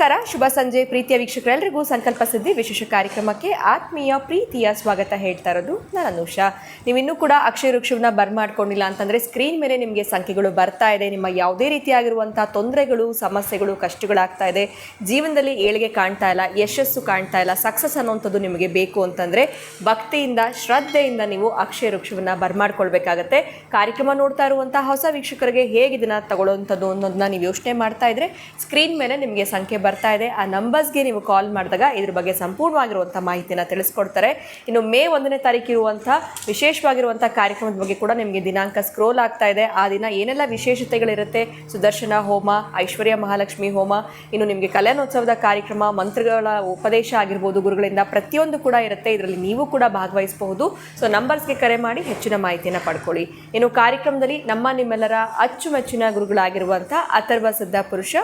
ನಮಸ್ಕಾರ, ಶುಭ ಸಂಜೆ ಪ್ರೀತಿಯ ವೀಕ್ಷಕರೆಲ್ಲರಿಗೂ ಸಂಕಲ್ಪ ಸಿದ್ಧಿ ವಿಶೇಷ ಕಾರ್ಯಕ್ರಮಕ್ಕೆ ಆತ್ಮೀಯ ಪ್ರೀತಿಯ ಸ್ವಾಗತ ಹೇಳ್ತಾ ಇರೋದು ನಾನು ಅನುಷಾ. ನೀವಿನ್ನೂ ಕೂಡ ಅಕ್ಷಯ ವೃಕ್ಷವನ್ನ ಬರ್ಮಾಡ್ಕೊಂಡಿಲ್ಲ ಅಂತಂದರೆ ಸ್ಕ್ರೀನ್ ಮೇಲೆ ನಿಮಗೆ ಸಂಖ್ಯೆಗಳು ಬರ್ತಾ ಇದೆ. ನಿಮ್ಮ ಯಾವುದೇ ರೀತಿಯಾಗಿರುವಂಥ ತೊಂದರೆಗಳು, ಸಮಸ್ಯೆಗಳು, ಕಷ್ಟಗಳಾಗ್ತಾ ಇದೆ, ಜೀವನದಲ್ಲಿ ಏಳಿಗೆ ಕಾಣ್ತಾ ಇಲ್ಲ, ಯಶಸ್ಸು ಕಾಣ್ತಾ ಇಲ್ಲ, ಸಕ್ಸಸ್ ಅನ್ನೋಂಥದ್ದು ನಿಮಗೆ ಬೇಕು ಅಂತಂದರೆ ಭಕ್ತಿಯಿಂದ, ಶ್ರದ್ಧೆಯಿಂದ ನೀವು ಅಕ್ಷಯ ವೃಕ್ಷವನ್ನ ಬರ್ಮಾಡ್ಕೊಳ್ಬೇಕಾಗತ್ತೆ. ಕಾರ್ಯಕ್ರಮ ನೋಡ್ತಾ ಇರುವಂಥ ಹೊಸ ವೀಕ್ಷಕರಿಗೆ ಹೇಗೆ ಇದನ್ನು ತಗೊಳ್ಳೋವಂಥದ್ದು ಅನ್ನೋದನ್ನ ನೀವು ಯೋಚನೆ ಮಾಡ್ತಾ ಇದ್ರೆ ಸ್ಕ್ರೀನ್ ಮೇಲೆ ನಿಮಗೆ ಸಂಖ್ಯೆ ಬರ್ತಾ ಇದೆ. ಆ ನಂಬರ್ಸ್ಗೆ ನೀವು ಕಾಲ್ ಮಾಡಿದಾಗ ಇದ್ರ ಬಗ್ಗೆ ಸಂಪೂರ್ಣವಾಗಿರುವಂಥ ಮಾಹಿತಿನ ತಿಳಿಸ್ಕೊಡ್ತಾರೆ. ಇನ್ನು ಮೇ 1ನೇ ತಾರೀಕು ಇರುವಂಥ ವಿಶೇಷವಾಗಿರುವಂಥ ಕಾರ್ಯಕ್ರಮದ ಬಗ್ಗೆ ಕೂಡ ನಿಮಗೆ ದಿನಾಂಕ ಸ್ಕ್ರೋಲ್ ಆಗ್ತಾ ಇದೆ. ಆ ದಿನ ಏನೆಲ್ಲ ವಿಶೇಷತೆಗಳಿರುತ್ತೆ, ಸುದರ್ಶನ ಹೋಮ, ಐಶ್ವರ್ಯ ಮಹಾಲಕ್ಷ್ಮಿ ಹೋಮ, ಇನ್ನು ನಿಮಗೆ ಕಲ್ಯಾಣೋತ್ಸವದ ಕಾರ್ಯಕ್ರಮ, ಮಂತ್ರಗಳ ಉಪದೇಶ ಆಗಿರ್ಬೋದು, ಗುರುಗಳಿಂದ ಪ್ರತಿಯೊಂದು ಕೂಡ ಇರುತ್ತೆ. ಇದರಲ್ಲಿ ನೀವು ಕೂಡ ಭಾಗವಹಿಸಬಹುದು. ಸೊ ನಂಬರ್ಸ್ಗೆ ಕರೆ ಮಾಡಿ ಹೆಚ್ಚಿನ ಮಾಹಿತಿಯನ್ನು ಪಡ್ಕೊಳ್ಳಿ. ಇನ್ನು ಕಾರ್ಯಕ್ರಮದಲ್ಲಿ ನಿಮ್ಮೆಲ್ಲರ ಅಚ್ಚುಮೆಚ್ಚಿನ ಗುರುಗಳಾಗಿರುವಂಥ ಅಥರ್ವ ಸಿದ್ಧ ಪುರುಷ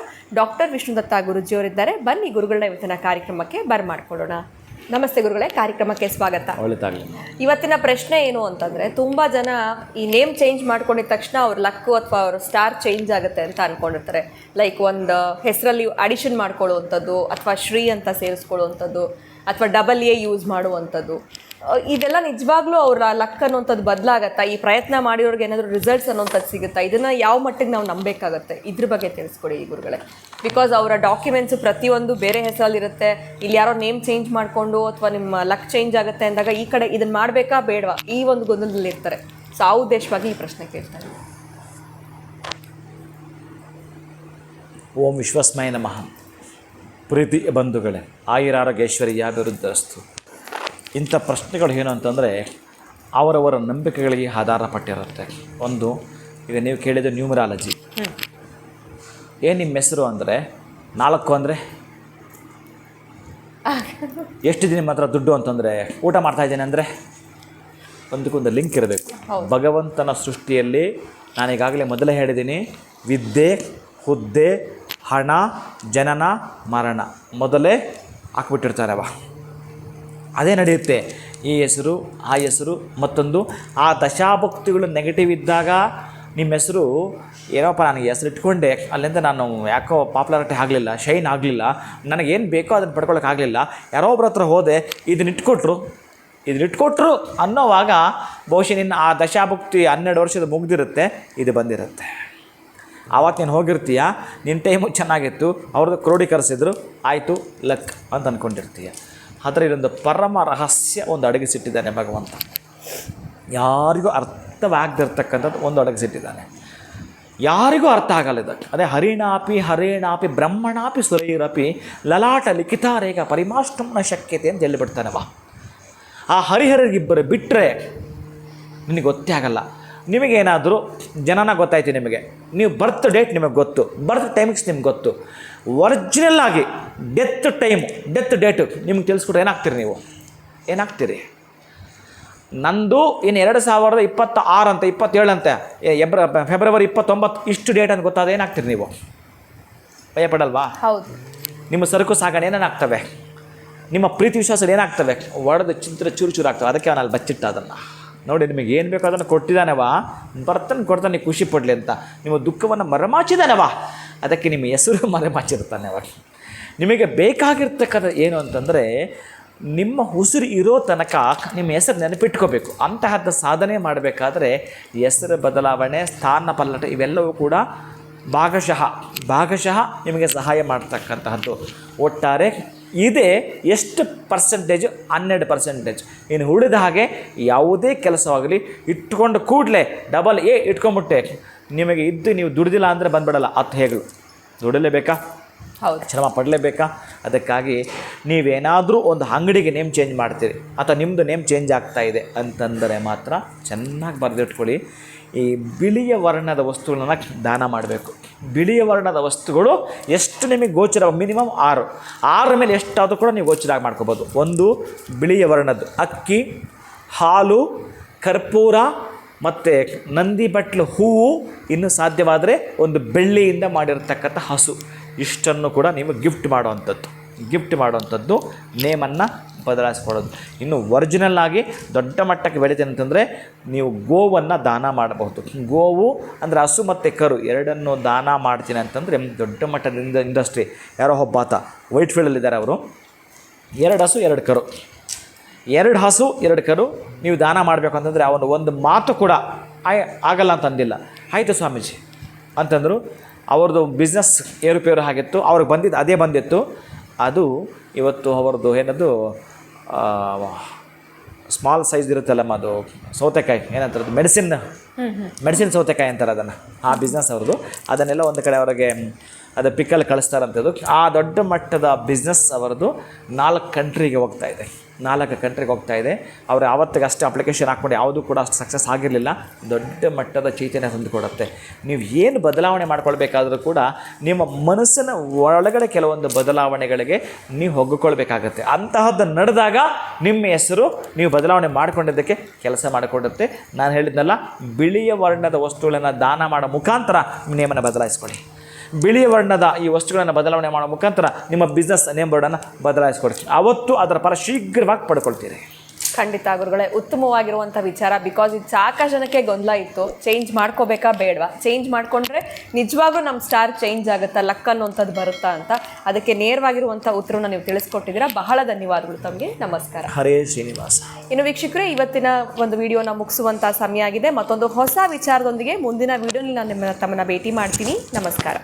ಡಾಕ್ಟರ್ ವಿಷ್ಣುದತ್ತ ಗುರುಜಿಯವರಿದ್ದಾರೆ. ಬನ್ನಿ ಗುರುಗಳನ್ನ ಇವತ್ತಿನ ಕಾರ್ಯಕ್ರಮಕ್ಕೆ ಬರ್ಮಾಡ್ಕೊಳ್ಳೋಣ. ನಮಸ್ತೆ ಗುರುಗಳೇ, ಕಾರ್ಯಕ್ರಮಕ್ಕೆ ಸ್ವಾಗತ. ಇವತ್ತಿನ ಪ್ರಶ್ನೆ ಏನು ಅಂತಂದರೆ, ತುಂಬ ಜನ ಈ ನೇಮ್ ಚೇಂಜ್ ಮಾಡ್ಕೊಂಡಿದ ತಕ್ಷಣ ಅವ್ರ ಲಕ್ಕು ಅಥವಾ ಅವ್ರ ಸ್ಟಾರ್ ಚೇಂಜ್ ಆಗುತ್ತೆ ಅಂತ ಅಂದ್ಕೊಂಡಿರ್ತಾರೆ. ಲೈಕ್ ಒಂದು ಹೆಸರಲ್ಲಿ ಅಡಿಷನ್ ಮಾಡ್ಕೊಳ್ಳುವಂಥದ್ದು, ಅಥವಾ ಶ್ರೀ ಅಂತ ಸೇರಿಸ್ಕೊಳ್ಳುವಂಥದ್ದು, ಅಥವಾ AA ಯೂಸ್ ಮಾಡುವಂಥದ್ದು. ಇದೆಲ್ಲ ನಿಜವಾಗ್ಲೂ ಅವರ ಲಕ್ ಅನ್ನೋಂಥದ್ದು ಬದಲಾಗತ್ತಾ? ಈ ಪ್ರಯತ್ನ ಮಾಡಿರೋರಿಗೆ ಏನಾದರೂ ರಿಸಲ್ಟ್ಸ್ ಅನ್ನೋಂಥದ್ದು ಸಿಗುತ್ತಾ? ಇದನ್ನು ಯಾವ ಮಟ್ಟಿಗೆ ನಾವು ನಂಬೇಕಾಗತ್ತೆ? ಇದ್ರ ಬಗ್ಗೆ ತಿಳಿಸ್ಕೊಡಿ ಈ ಗುರುಗಳೇ. ಬಿಕಾಸ್ ಅವರ ಡಾಕ್ಯುಮೆಂಟ್ಸು ಪ್ರತಿಯೊಂದು ಬೇರೆ ಹೆಸರಲ್ಲಿರುತ್ತೆ. ಇಲ್ಲಿ ಯಾರೋ ನೇಮ್ ಚೇಂಜ್ ಮಾಡಿಕೊಂಡು ಅಥವಾ ನಿಮ್ಮ ಲಕ್ ಚೇಂಜ್ ಆಗುತ್ತೆ ಅಂದಾಗ ಈ ಕಡೆ ಇದನ್ನು ಮಾಡಬೇಕಾ ಬೇಡವಾ, ಈ ಒಂದು ಗೊಂದಲದಲ್ಲಿ ಇರ್ತಾರೆ. ಸೊ ಆ ಉದ್ದೇಶವಾಗಿ ಈ ಪ್ರಶ್ನೆ ಕೇಳ್ತಾರೆ. ಓಂ ವಿಶ್ವಸ್ಮಯ ನಮಃ. ಪ್ರೀತಿ ಬಂಧುಗಳೇ, ಆಯುರಾರೋಗ್ಯೈಶ್ವರ್ಯ ಅಭಿವೃದ್ಧಸ್ತು. ಇಂಥ ಪ್ರಶ್ನೆಗಳು ಏನು ಅಂತಂದರೆ ಅವರವರ ನಂಬಿಕೆಗಳಿಗೆ ಆಧಾರಪಟ್ಟಿರುತ್ತೆ. ಒಂದು, ಈಗ ನೀವು ಕೇಳಿದ ನ್ಯೂಮರಾಲಜಿ, ಏನು ನಿಮ್ಮ ಹೆಸರು ಅಂದರೆ 4 ಅಂದರೆ ಎಷ್ಟು ದಿನ ಮಾತ್ರ ದುಡ್ಡು ಅಂತಂದರೆ ಊಟ ಮಾಡ್ತಾ ಇದ್ದೇನೆ ಅಂದರೆ ಒಂದಕ್ಕೊಂದು ಲಿಂಕ್ ಇರಬೇಕು. ಭಗವಂತನ ಸೃಷ್ಟಿಯಲ್ಲಿ ನಾನೀಗಾಗಲೇ ಮೊದಲೇ ಹೇಳಿದ್ದೀನಿ, ವಿದ್ಯೆ, ಹುದ್ದೆ, ಹಣ, ಜನನ, ಮರಣ ಮೊದಲೇ ಹಾಕ್ಬಿಟ್ಟಿರ್ತಾರವ. ಅದೇ ನಡೆಯುತ್ತೆ. ಈ ಹೆಸರು, ಆ ಹೆಸರು, ಮತ್ತೊಂದು ಆ ದಶಾಭಕ್ತಿಗಳು ನೆಗೆಟಿವ್ ಇದ್ದಾಗ ನಿಮ್ಮ ಹೆಸರು ಏನೋಪ್ಪ ನನಗೆ ಹೆಸರು ಇಟ್ಕೊಂಡೆ, ಅಲ್ಲಿಂದ ನಾನು ಯಾಕೋ ಪಾಪ್ಯುಲಾರಿಟಿ ಆಗಲಿಲ್ಲ, ಶೈನ್ ಆಗಲಿಲ್ಲ, ನನಗೇನು ಬೇಕೋ ಅದನ್ನು ಪಡ್ಕೊಳ್ಳೋಕ್ಕಾಗಲಿಲ್ಲ, ಯಾರೋ ಒಬ್ಬರ ಹತ್ರ ಹೋದೆ ಇದನ್ನಿಟ್ಕೊಟ್ರು ಅನ್ನೋವಾಗ ಬಹುಶಃ ನಿನ್ನ ಆ ದಶಾಭಕ್ತಿ 12 ವರ್ಷದ ಮುಗ್ದಿರುತ್ತೆ, ಇದು ಬಂದಿರುತ್ತೆ. ಆವತ್ತು ನೀನು ಹೋಗಿರ್ತೀಯ, ನಿನ್ನ ಟೈಮು ಚೆನ್ನಾಗಿತ್ತು, ಅವ್ರದ್ದು ಕ್ರೋಢೀಕರಿಸಿದ್ರು, ಆಯಿತು ಲಕ್ ಅಂತ ಅಂದ್ಕೊಂಡಿರ್ತೀಯ. ಆದರೆ ಇದೊಂದು ಪರಮ ರಹಸ್ಯ ಒಂದು ಅಡಗಿಸಿಟ್ಟಿದ್ದಾನೆ ಭಗವಂತ. ಯಾರಿಗೂ ಅರ್ಥವಾಗದಿರ್ತಕ್ಕಂಥದ್ದು ಒಂದು ಅಡಗಿಸಿಟ್ಟಿದ್ದಾನೆ, ಯಾರಿಗೂ ಅರ್ಥ ಆಗಲ್ಲ ಇದಕ್ಕೆ. ಅದೇ ಹರೇಣಾಪಿ ಬ್ರಹ್ಮಣಾಪಿ ಸುರೈರಪಿ ಲಲಾಟ ಲಿಖಿತಾರೇಗ ಪರಿಮಾಷ್ಟಂನ ಶಕ್ಯತೆ ಅಂತ ಹೇಳಿಬಿಡ್ತಾನವ. ಆ ಹರಿಹರಿಗಿಬ್ಬರು ಬಿಟ್ಟರೆ ನಿನಗೆ ಗೊತ್ತೇ ಆಗಲ್ಲ. ನಿಮಗೇನಾದರೂ ಜನನ ಗೊತ್ತಾಯ್ತು, ನಿಮಗೆ ನೀವು ಬರ್ತ್ ಡೇಟ್ ನಿಮಗೆ ಗೊತ್ತು, ಬರ್ತ್ ಟೈಮಿಂಗ್ಸ್ ನಿಮ್ಗೆ ಗೊತ್ತು, ಒರಿಜಿನಲ್ ಆಗಿ ಡೆತ್ ಡೇಟು ನಿಮ್ಗೆ ತಿಳಿಸ್ಕೊಟ್ರೆ ಏನಾಗ್ತೀರಿ? ನಂದು ಇನ್ನು 2026 ಅಂತ 27 ಅಂತ ಫೆಬ್ರವರಿ 29 ಇಷ್ಟು ಡೇಟ್ ಅಂತ ಗೊತ್ತಾದ ಏನಾಗ್ತೀರಿ ನೀವು? ಭಯಪಡಲ್ವಾ? ಹೌದು. ನಿಮ್ಮ ಸರಕು ಸಾಗಣೆ ಏನೇನಾಗ್ತವೆ, ನಿಮ್ಮ ಪ್ರೀತಿ ವಿಶ್ವಾಸಗಳು ಏನಾಗ್ತವೆ, ಒಡೆದು ಚಿಂತ್ರ ಚೂರು ಆಗ್ತವೆ. ಅದಕ್ಕೆ ಅವನಲ್ಲಿ ಬಚ್ಚಿಟ್ಟ ಅದನ್ನು ನೋಡಿ, ನಿಮಗೆ ಏನು ಬೇಕೋ ಅದನ್ನು ಕೊಟ್ಟಿದ್ದಾನವ, ಕೊಡ್ತಾನೆ, ನೀವು ಖುಷಿ ಪಡಲಿ ಅಂತ. ನಿಮ್ಮ ದುಃಖವನ್ನು ಮರೆಮಾಚಿದ್ದಾನವ, ಅದಕ್ಕೆ ನಿಮ್ಮ ಹೆಸರು ಮರೆಮಾಚಿರ್ತಾನೆ. ನಿಮಗೆ ಬೇಕಾಗಿರ್ತಕ್ಕಂಥ ಏನು ಅಂತಂದರೆ, ನಿಮ್ಮ ಉಸಿರು ಇರೋ ತನಕ ನಿಮ್ಮ ಹೆಸರು ನೆನಪಿಟ್ಕೋಬೇಕು. ಅಂತಹದ್ದು ಸಾಧನೆ ಮಾಡಬೇಕಾದ್ರೆ ಹೆಸರು ಬದಲಾವಣೆ, ಸ್ಥಾನ ಪಲ್ಲಟ ಇವೆಲ್ಲವೂ ಕೂಡ ಭಾಗಶಃ ನಿಮಗೆ ಸಹಾಯ ಮಾಡ್ತಕ್ಕಂತಹದ್ದು. ಒಟ್ಟಾರೆ ಇದೇ ಎಷ್ಟು ಪರ್ಸೆಂಟೇಜು? 12%. ಇನ್ನು ಉಳಿದ ಹಾಗೆ ಯಾವುದೇ ಕೆಲಸವಾಗಲಿ ಇಟ್ಕೊಂಡು ಕೂಡಲೇ AA ಇಟ್ಕೊಂಬಿಟ್ಟೆ ನಿಮಗೆ ಇದ್ದು ನೀವು ದುಡಿದಿಲ್ಲ ಅಂದರೆ ಬಂದ್ಬಿಡಲ್ಲ. ಹೇಗಳು ದುಡಿಲೇಬೇಕಾ? ಹೌದು. ಶ್ರಮ ಪಡಲೇಬೇಕಾ? ಅದಕ್ಕಾಗಿ ನೀವೇನಾದರೂ ಒಂದು ಅಂಗಡಿಗೆ ನೇಮ್ ಚೇಂಜ್ ಮಾಡ್ತೀರಿ ಅಥವಾ ನಿಮ್ಮದು ನೇಮ್ ಚೇಂಜ್ ಆಗ್ತಾ ಇದೆ ಅಂತಂದರೆ ಮಾತ್ರ ಚೆನ್ನಾಗಿ ಬರೆದಿಟ್ಕೊಳ್ಳಿ. ಈ ಬಿಳಿಯ ವರ್ಣದ ವಸ್ತುಗಳನ್ನ ದಾನ ಮಾಡಬೇಕು. ಬಿಳಿಯ ವರ್ಣದ ವಸ್ತುಗಳು ಎಷ್ಟು ನಿಮಗೆ ಗೋಚರ, ಮಿನಿಮಮ್ 6 ಮೇಲೆ ಎಷ್ಟಾದರೂ ಕೂಡ ನೀವು ಗೋಚರ ಮಾಡ್ಕೋಬೋದು. ಒಂದು ಬಿಳಿಯ ವರ್ಣದ್ದು ಅಕ್ಕಿ, ಹಾಲು, ಕರ್ಪೂರ ಮತ್ತು ನಂದಿ ಬಟ್ಲು ಹೂವು, ಇನ್ನು ಸಾಧ್ಯವಾದರೆ ಒಂದು ಬೆಳ್ಳಿಯಿಂದ ಮಾಡಿರ್ತಕ್ಕಂಥ ಹಸು, ಇಷ್ಟನ್ನು ಕೂಡ ನೀವು ಗಿಫ್ಟ್ ಮಾಡುವಂಥದ್ದು. ಗಿಫ್ಟ್ ಮಾಡುವಂಥದ್ದು, ನೇಮನ್ನು ಬದಲಾಯಿಸ್ಕೊಳ್ಳೋದು. ಇನ್ನು ಒರಿಜಿನಲ್ ಆಗಿ ದೊಡ್ಡ ಮಟ್ಟಕ್ಕೆ ಬೆಳಿತೇನೆ ಅಂತಂದರೆ ನೀವು ಗೋವನ್ನು ದಾನ ಮಾಡಬಹುದು. ಗೋವು ಅಂದರೆ ಹಸು ಮತ್ತು ಕರು ಎರಡನ್ನು ದಾನ ಮಾಡ್ತೀನಿ ಅಂತಂದರೆ ದೊಡ್ಡ ಮಟ್ಟದಿಂದ ಇಂಡಸ್ಟ್ರಿ. ಯಾರೋ ಒಬ್ಬ ಆತ ವೈಟ್ ಫೀಲ್ಡಲ್ಲಿದ್ದಾರೆ, ಅವರು 2 ಹಸು 2 ಕರು, 2 ಹಸು 2 ಕರು ನೀವು ದಾನ ಮಾಡಬೇಕು ಅಂತಂದರೆ ಅವನು ಒಂದು ಮಾತು ಕೂಡ ಆಗಲ್ಲ ಅಂತ ಅಂದಿಲ್ಲ. ಆಯಿತು ಸ್ವಾಮೀಜಿ ಅಂತಂದರು. ಅವ್ರದ್ದು ಬಿಸ್ನೆಸ್ ಏರುಪೇರು ಆಗಿತ್ತು, ಅವ್ರಿಗೆ ಅದೇ ಬಂದಿತ್ತು. ಅದು ಇವತ್ತು ಅವ್ರದ್ದು ಏನದು ಸ್ಮಾಲ್ ಸೈಜ್ ಇರುತ್ತಲ್ಲಮ್ಮ, ಅದು ಸೌತೆಕಾಯಿ ಏನಂತಾರೆ, ಅದು ಮೆಡಿಸಿನ್ ಸೌತೆಕಾಯಿ ಅಂತಾರೆ ಅದನ್ನು. ಆ ಬಿಸ್ನೆಸ್ ಅವ್ರದ್ದು. ಅದನ್ನೆಲ್ಲ ಒಂದು ಕಡೆ ಅವರಿಗೆ ಅದು ಪಿಕ್ಕಲ್ಲಿ ಕಳಿಸ್ತಾರಂಥದ್ದು. ಆ ದೊಡ್ಡ ಮಟ್ಟದ ಬಿಸ್ನೆಸ್ ಅವರದು 4 ಕಂಟ್ರಿಗೆ ಹೋಗ್ತಾ ಇದೆ. 4 ಕಂಟ್ರಿಗೆ ಹೋಗ್ತಾ ಇದೆ. ಅವರು ಆವತ್ತಿಗೆ ಅಷ್ಟೇ ಅಪ್ಲಿಕೇಶನ್ ಹಾಕ್ಕೊಂಡು ಯಾವುದೂ ಕೂಡ ಅಷ್ಟು ಸಕ್ಸಸ್ ಆಗಿರಲಿಲ್ಲ. ದೊಡ್ಡ ಮಟ್ಟದ ಚೈತನ್ಯ ಹೊಂದಿಕೊಡುತ್ತೆ. ನೀವು ಏನು ಬದಲಾವಣೆ ಮಾಡ್ಕೊಳ್ಬೇಕಾದ್ರೂ ಕೂಡ ನಿಮ್ಮ ಮನಸ್ಸಿನ ಒಳಗಡೆ ಕೆಲವೊಂದು ಬದಲಾವಣೆಗಳಿಗೆ ನೀವು ಹೊಗ್ಗಿಕೊಳ್ಬೇಕಾಗತ್ತೆ. ಅಂತಹದ್ದು ನಡೆದಾಗ ನಿಮ್ಮ ಹೆಸರು ನೀವು ಬದಲಾವಣೆ ಮಾಡಿಕೊಂಡಿದ್ದಕ್ಕೆ ಕೆಲಸ ಮಾಡಿಕೊಡುತ್ತೆ. ನಾನು ಹೇಳಿದ್ನಲ್ಲ, ಬಿಳಿಯ ವರ್ಣದ ವಸ್ತುಗಳನ್ನು ದಾನ ಮಾಡೋ ಮುಖಾಂತರ ನೇಮನ್ನು ಬದಲಾಯಿಸ್ಕೊಳ್ಳಿ. ಬಿಳಿಯ ವರ್ಣದ ಈ ವಸ್ತುಗಳನ್ನು ಬದಲಾವಣೆ ಮಾಡೋ ಮುಖಾಂತರ ನಿಮ್ಮ ಬಿಸ್ನೆಸ್ ನೇಮ್ ಬೋರ್ಡನ್ನು ಬದಲಾಯಿಸ್ಕೊಡ್ತೀವಿ. ಅವತ್ತು ಅದರ ಫಲ ಶೀಘ್ರವಾಗಿ ಪಡ್ಕೊಳ್ತೀರಿ. ಖಂಡಿತ ಗುರುಗಳೇ, ಉತ್ತಮವಾಗಿರುವಂಥ ವಿಚಾರ. ಬಿಕಾಸ್ ಇದು ಸಾಕಷ್ಟು ಜನಕ್ಕೆ ಗೊಂದಲ ಇತ್ತು, ಚೇಂಜ್ ಮಾಡ್ಕೋಬೇಕಾ ಬೇಡವಾ, ಚೇಂಜ್ ಮಾಡ್ಕೊಂಡ್ರೆ ನಿಜವಾಗ್ಲೂ ನಮ್ಮ ಸ್ಟಾರ್ ಚೇಂಜ್ ಆಗುತ್ತಾ, ಲಕ್ ಅನ್ನುವಂಥದ್ದು ಬರುತ್ತಾ ಅಂತ. ಅದಕ್ಕೆ ನೇರವಾಗಿರುವಂಥ ಉತ್ತರವನ್ನು ನೀವು ತಿಳಿಸ್ಕೊಟ್ಟಿದ್ದೀರಾ. ಬಹಳ ಧನ್ಯವಾದಗಳು ತಮಗೆ. ನಮಸ್ಕಾರ. ಹರೇ ಶ್ರೀನಿವಾಸ. ಇನ್ನು ವೀಕ್ಷಕರೇ, ಇವತ್ತಿನ ಒಂದು ವಿಡಿಯೋನ ಮುಗಿಸುವಂಥ ಸಮಯ ಆಗಿದೆ. ಮತ್ತೊಂದು ಹೊಸ ವಿಚಾರದೊಂದಿಗೆ ಮುಂದಿನ ವಿಡಿಯೋನಲ್ಲಿ ನಾನು ತಮ್ಮನ್ನ ಭೇಟಿ ಮಾಡ್ತೀನಿ. ನಮಸ್ಕಾರ.